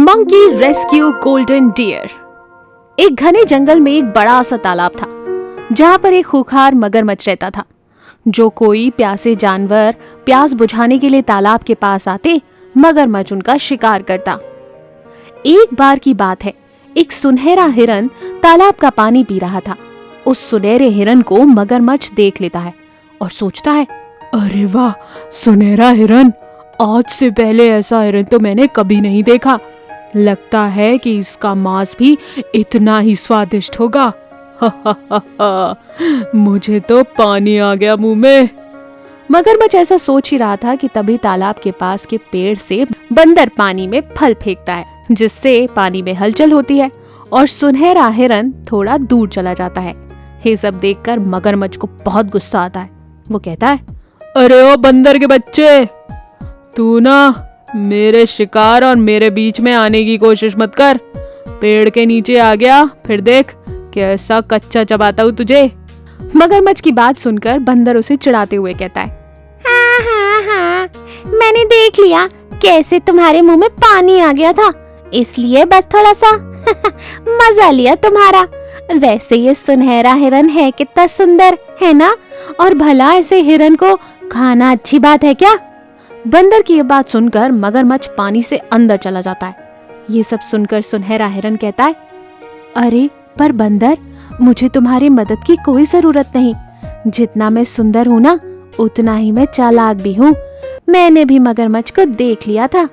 Monkey rescue golden dear. एक घने जंगल में एक बड़ा सा तालाब था जहां पर एक खूंखार मगरमच्छ रहता था। जो कोई प्यासे जानवर प्यास बुझाने के लिए तालाब के पास आते, मगरमच्छ उनका शिकार करता। एक बार की बात है, एक सुनहरा हिरन तालाब का पानी पी रहा था। उस सुनहरे हिरन को मगरमच्छ देख लेता है और सोचता है, अरे वाह, सुनहरा हिरन! आज से पहले ऐसा हिरन तो मैंने कभी नहीं देखा। लगता है कि इसका मांस भी इतना ही स्वादिष्ट होगा। हा हा हा हा, मुझे तो पानी आ गया मुंह में। मगरमच्छ ऐसा सोच ही रहा था कि तभी तालाब के पास के पेड़ से बंदर पानी में फल फेंकता है, जिससे पानी में हलचल होती है और सुनहरा हिरन थोड़ा दूर चला जाता है। ये सब देखकर मगरमच्छ को बहुत गुस्सा आता है। वो कहता है, अरे ओ बंदर के बच्चे, तू ना मेरे शिकार और मेरे बीच में आने की कोशिश मत कर। पेड़ के नीचे आ गया, फिर देख कैसा कच्चा चबाता हूँ तुझे। मगरमच्छ की बात सुनकर बंदर उसे चिढ़ाते हुए कहता है, हाँ हाँ हाँ, मैंने देख लिया कैसे तुम्हारे मुंह में पानी आ गया था, इसलिए बस थोड़ा सा मजा लिया तुम्हारा। वैसे ये सुनहरा हिरन है कितना सुंदर है ना, और भला ऐसे हिरन को खाना अच्छी बात है क्या? बंदर की ये बात सुनकर मगरमच्छ पानी से अंदर चला जाता है। ये सब सुनकर सुनहरा हिरन कहता है, अरे पर बंदर, मुझे तुम्हारी मदद की कोई जरूरत नहीं। जितना मैं सुंदर हूँ ना, उतना ही मैं चालाक भी हूँ। मैंने भी मगरमच्छ को देख लिया था।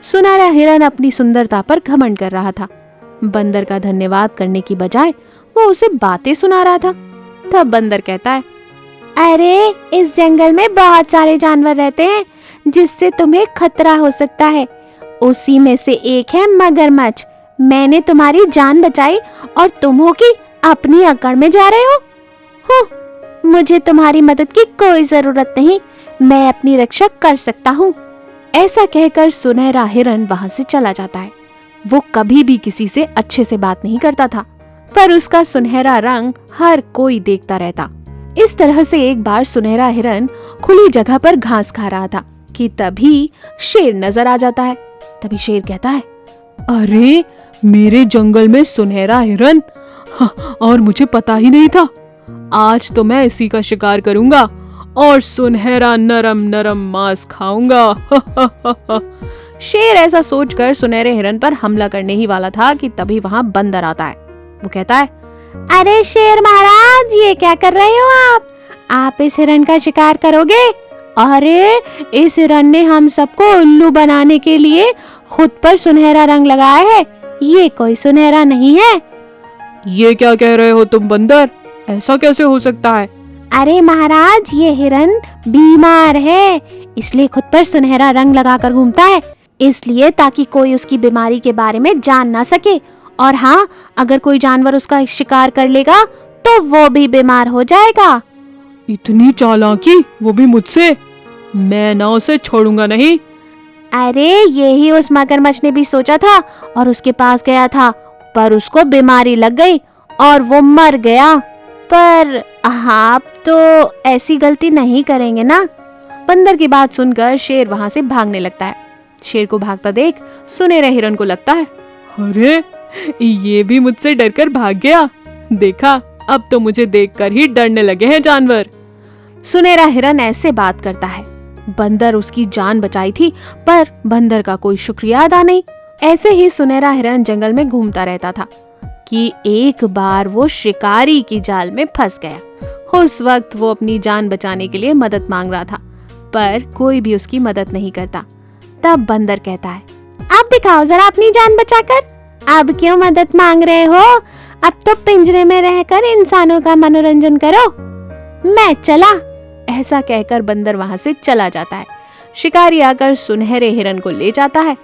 सुनहरा हिरन अपनी सुंदरता पर घमंड कर रहा था। बंदर का धन्यवाद करने की बजाय वो उसे बातें सुना रहा था। तब बंदर कहता है, अरे इस जंगल में बहुत सारे जानवर रहते हैं जिससे तुम्हें खतरा हो सकता है। उसी में से एक है मगरमच्छ। मैंने तुम्हारी जान बचाई और तुम हो कि अपनी अकड़ में जा रहे हो। मुझे तुम्हारी मदद की कोई जरूरत नहीं, मैं अपनी रक्षा कर सकता हूँ। ऐसा कहकर सुनहरा हिरन वहां से चला जाता है। वो कभी भी किसी से अच्छे से बात नहीं करता था, पर उसका सुनहरा रंग हर कोई देखता रहता। इस तरह से एक बार सुनहरा हिरन खुली जगह पर घास खा रहा था कि तभी शेर नजर आ जाता है। तभी शेर कहता है, अरे मेरे जंगल में सुनहरा हिरन! और मुझे पता ही नहीं था। आज तो मैं इसी का शिकार करूंगा और सुनहरा नरम नरम मांस खाऊंगा। शेर ऐसा सोचकर सुनहरे हिरन पर हमला करने ही वाला था कि तभी वहां बंदर आता है। वो कहता है, अरे शेर महाराज, ये क्या कर रहे हो आप इस हिरन का शिकार करोगे? अरे इस हिरन ने हम सबको उल्लू बनाने के लिए खुद पर सुनहरा रंग लगाया है। ये कोई सुनहरा नहीं है। ये क्या कह रहे हो तुम बंदर? ऐसा कैसे हो सकता है? अरे महाराज, ये हिरन बीमार है, इसलिए खुद पर सुनहरा रंग लगाकर घूमता है, इसलिए ताकि कोई उसकी बीमारी के बारे में जान ना सके। और हाँ, अगर कोई जानवर उसका शिकार कर लेगा तो वो भी बीमार हो जाएगा। इतनी चालाकी, वो भी मुझसे? मैं ना उसे छोड़ूंगा नहीं। अरे यही उस मगरमच्छ ने भी सोचा था और उसके पास गया था, पर उसको बीमारी लग गई और वो मर गया। पर आप तो ऐसी गलती नहीं करेंगे ना? बंदर की बात सुनकर शेर वहां से भागने लगता है। शेर को भागता देख सुनहरे हिरन को लगता है, अरे ये भी मुझसे डरकर भाग गया। देखा, अब तो मुझे देखकर ही डरने लगे हैं जानवर। सुनहरा हिरन ऐसे बात करता है। बंदर उसकी जान बचाई थी, पर बंदर का कोई शुक्रिया अदा नहीं। ऐसे ही सुनहरा हिरन जंगल में घूमता रहता था कि एक बार वो शिकारी की जाल में फंस गया। उस वक्त वो अपनी जान बचाने के लिए मदद मांग रहा था, पर कोई भी उसकी मदद नहीं करता। तब बंदर कहता है, अब दिखाओ जरा अपनी जान बचाकर। अब क्यों मदद मांग रहे हो? अब तो पिंजरे में रहकर इंसानों का मनोरंजन करो। मैं चला। ऐसा कहकर बंदर वहां से चला जाता है। शिकारी आकर सुनहरे हिरन को ले जाता है।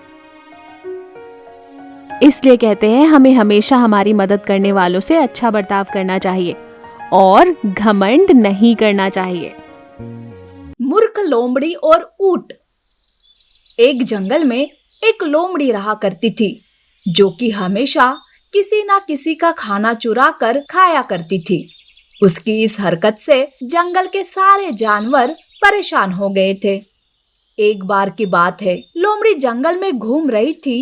इसलिए कहते हैं, हमें हमेशा हमारी मदद करने वालों से अच्छा बर्ताव करना चाहिए और घमंड नहीं करना चाहिए। मूर्ख लोमड़ी और ऊंट। एक जंगल में एक लोमड़ी रहा करती थी, जो कि हमेशा किसी ना किसी का खाना चुरा कर खाया करती थी। उसकी इस हरकत से जंगल के सारे जानवर परेशान हो गए थे। एक बार की बात है, लोमड़ी जंगल में घूम रही थी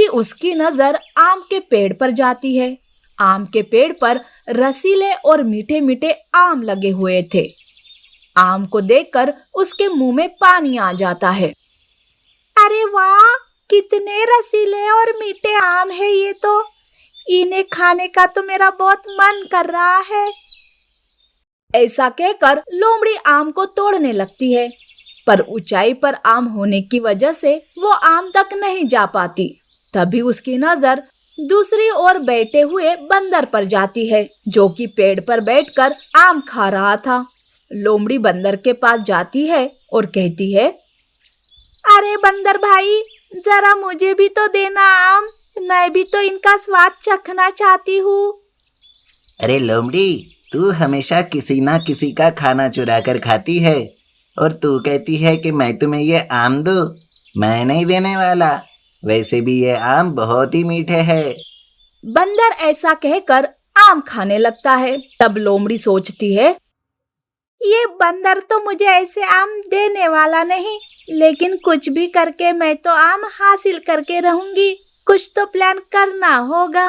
कि उसकी नजर आम के पेड़ पर जाती है। आम के पेड़ पर रसीले और मीठे मीठे आम लगे हुए थे। आम को देखकर उसके मुंह में पानी आ जाता है। अरे वाह, कितने रसीले और मीठे आम है ये तो। इन्हें खाने का तो मेरा बहुत मन कर रहा है। ऐसा कहकर लोमड़ी आम को तोड़ने लगती है, पर ऊंचाई पर आम होने की वजह से वो आम तक नहीं जा पाती। तभी उसकी नजर दूसरी ओर बैठे हुए बंदर पर जाती है, जो कि पेड़ पर बैठकर आम खा रहा था। लोमड़ी बंदर के पास जाती है और कहती है, अरे बंदर भाई, जरा मुझे भी तो देना आम। मैं भी तो इनका स्वाद चखना चाहती हूँ। अरे लोमड़ी, तू हमेशा किसी ना किसी का खाना चुरा कर खाती है और तू कहती है कि मैं तुम्हें ये आम दूं। मैं नहीं देने वाला। वैसे भी ये आम बहुत ही मीठे हैं। बंदर ऐसा कहकर आम खाने लगता है। तब लोमड़ी सोचती है, ये बंदर तो मुझे ऐसे आम देने वाला नहीं, लेकिन कुछ भी करके मैं तो आम हासिल करके रहूंगी। कुछ तो प्लान करना होगा।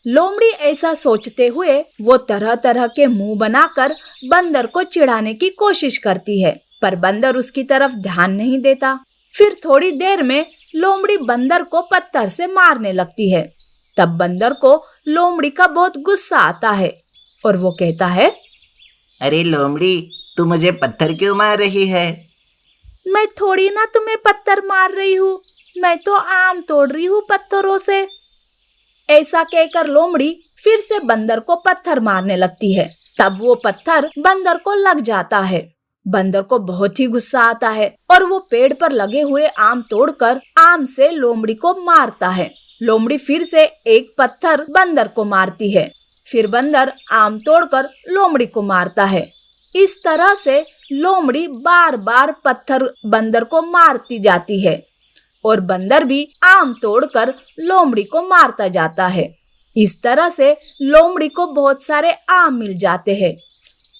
लोमड़ी ऐसा सोचते हुए वो तरह तरह के मुंह बनाकर बंदर को चिढ़ाने की कोशिश करती है, पर बंदर उसकी तरफ ध्यान नहीं देता। फिर थोड़ी देर में लोमड़ी बंदर को पत्थर से मारने लगती है। तब बंदर को लोमड़ी का बहुत गुस्सा आता है और वो कहता है, अरे लोमड़ी, तू मुझे पत्थर क्यों मार रही है? मैं थोड़ी ना तुम्हें पत्थर मार रही हूँ, मैं तो आम तोड़ रही हूँ पत्थरों से। ऐसा कहकर लोमड़ी फिर से बंदर को पत्थर मारने लगती है। तब वो पत्थर बंदर को लग जाता है। बंदर को बहुत ही गुस्सा आता है और वो पेड़ पर लगे हुए आम तोड़कर आम से लोमड़ी को मारता है। लोमड़ी फिर से एक पत्थर बंदर को मारती है। फिर बंदर आम तोड़कर लोमड़ी को मारता है। इस तरह से लोमड़ी बार बार पत्थर बंदर को मारती जाती है और बंदर भी आम तोड़कर लोमड़ी को मारता जाता है। इस तरह से लोमड़ी को बहुत सारे आम मिल जाते हैं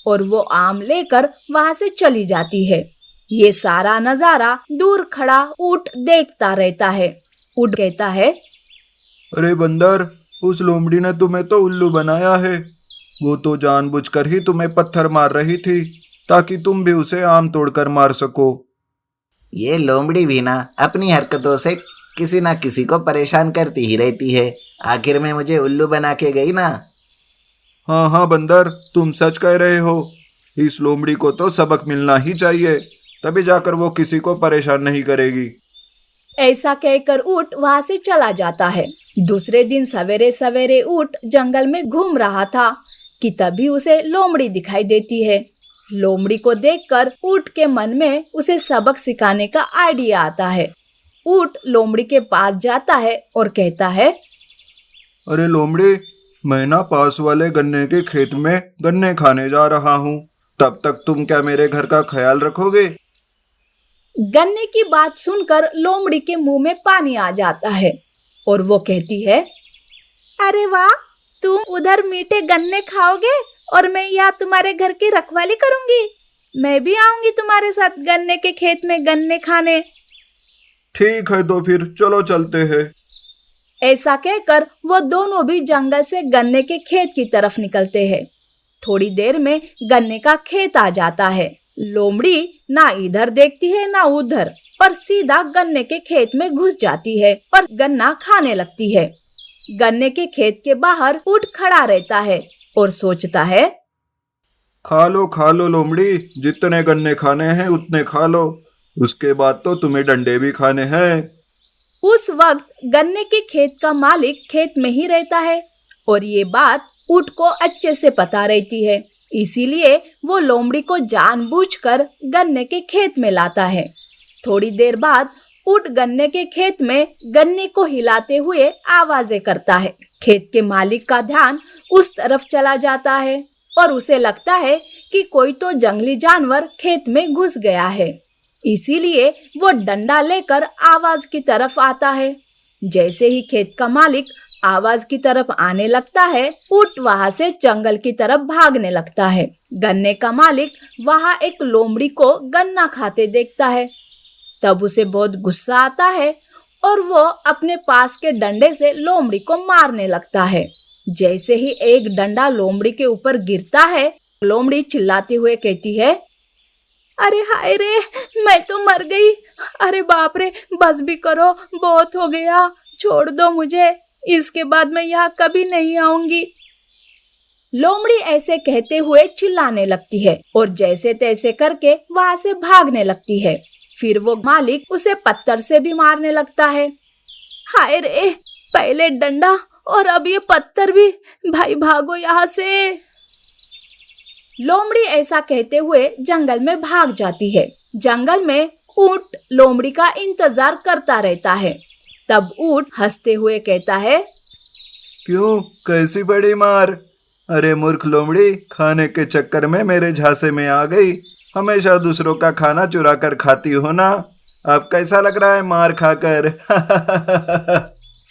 और वो आम लेकर वहां से चली जाती है। ये सारा नजारा दूर खड़ा ऊंट देखता रहता है। ऊंट कहता है, अरे बंदर, उस लोमड़ी ने तुम्हें तो उल्लू बनाया है। वो तो जानबूझकर ही तुम्हें पत्थर मार रही थी ताकि तुम भी उसे आम तोड़कर मार सको। ये लोमड़ी भी ना अपनी हरकतों से किसी ना किसी को परेशान करती ही रहती है। आखिर में मुझे उल्लू बना के गई ना। हाँ हाँ बंदर, तुम सच कह रहे हो। इस लोमड़ी को तो सबक मिलना ही चाहिए, तभी जाकर वो किसी को परेशान नहीं करेगी। ऐसा कहकर ऊंट वहां से चला जाता है। दूसरे दिन सवेरे सवेरे ऊंट जंगल में घूम रहा था कि तभी उसे लोमड़ी दिखाई देती है। लोमड़ी को देखकर ऊंट के मन में उसे सबक सिखाने का आइडिया आता है। ऊंट लोमड़ी के पास जाता है और कहता है, अरे लोमड़ी, मैं ना पास वाले गन्ने के खेत में गन्ने खाने जा रहा हूँ। तब तक तुम क्या मेरे घर का ख्याल रखोगे? गन्ने की बात सुनकर लोमड़ी के मुंह में पानी आ जाता है और वो कहती है, अरे वाह, तुम उधर मीठे गन्ने खाओगे और मैं यहाँ तुम्हारे घर की रखवाली करूंगी। मैं भी आऊंगी तुम्हारे साथ गन्ने के खेत में गन्ने खाने। ठीक है, तो फिर चलो चलते हैं। ऐसा कहकर वो दोनों भी जंगल से गन्ने के खेत की तरफ निकलते हैं। थोड़ी देर में गन्ने का खेत आ जाता है। लोमड़ी ना इधर देखती है ना उधर और सीधा गन्ने के खेत में घुस जाती है और गन्ना खाने लगती है। गन्ने के खेत के बाहर ऊंट खड़ा रहता है और सोचता है, खा लो लोमड़ी, जितने गन्ने खाने हैं उतने खा लो। उसके बाद तो तुम्हें डंडे भी खाने हैं। उस वक्त गन्ने के खेत का मालिक खेत में ही रहता है और ये बात ऊंट को अच्छे से पता रहती है। इसीलिए वो लोमड़ी को जानबूझकर गन्ने के खेत में लाता है। थोड़ी देर बाद ऊंट गन्ने के खेत में गन्ने को हिलाते हुए आवाजें करता है। खेत के मालिक का ध्यान उस तरफ चला जाता है और उसे लगता है कि कोई तो जंगली जानवर खेत में घुस गया है। इसीलिए वो डंडा लेकर आवाज की तरफ आता है। जैसे ही खेत का मालिक आवाज की तरफ आने लगता है, ऊंट वहां से जंगल की तरफ भागने लगता है। गन्ने का मालिक वहां एक लोमड़ी को गन्ना खाते देखता है। तब उसे बहुत गुस्सा आता है और वो अपने पास के डंडे से लोमड़ी को मारने लगता है। जैसे ही एक डंडा लोमड़ी के ऊपर गिरता है, लोमड़ी चिल्लाते हुए कहती है, अरे हाय रे, मैं तो मर गई। अरे बाप रे, बस भी करो, बहुत हो गया, छोड़ दो मुझे, इसके बाद मैं यहाँ कभी नहीं आऊंगी। लोमड़ी ऐसे कहते हुए चिल्लाने लगती है और जैसे तैसे करके वहां से भागने लगती है। फिर वो मालिक उसे पत्थर से भी मारने लगता है। हाय रे, पहले डंडा और अब ये पत्थर भी, भाई भागो यहाँ से। लोमड़ी ऐसा कहते हुए जंगल में भाग जाती है। जंगल में ऊंट लोमड़ी का इंतजार करता रहता है। तब ऊंट हंसते हुए कहता है, क्यों, कैसी बड़ी मार? अरे मूर्ख लोमड़ी, खाने के चक्कर में मेरे झांसे में आ गई। हमेशा दूसरों का खाना चुरा कर खाती हो ना। अब कैसा लग रहा है मार खाकर?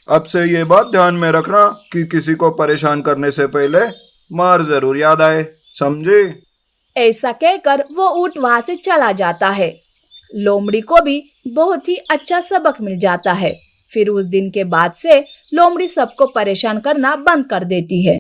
अब से ये बात ध्यान में रखना कि किसी को परेशान करने से पहले मार जरूर याद आए, समझे? ऐसा कहकर वो ऊंट वहां से चला जाता है। लोमड़ी को भी बहुत ही अच्छा सबक मिल जाता है। फिर उस दिन के बाद से लोमड़ी सबको परेशान करना बंद कर देती है।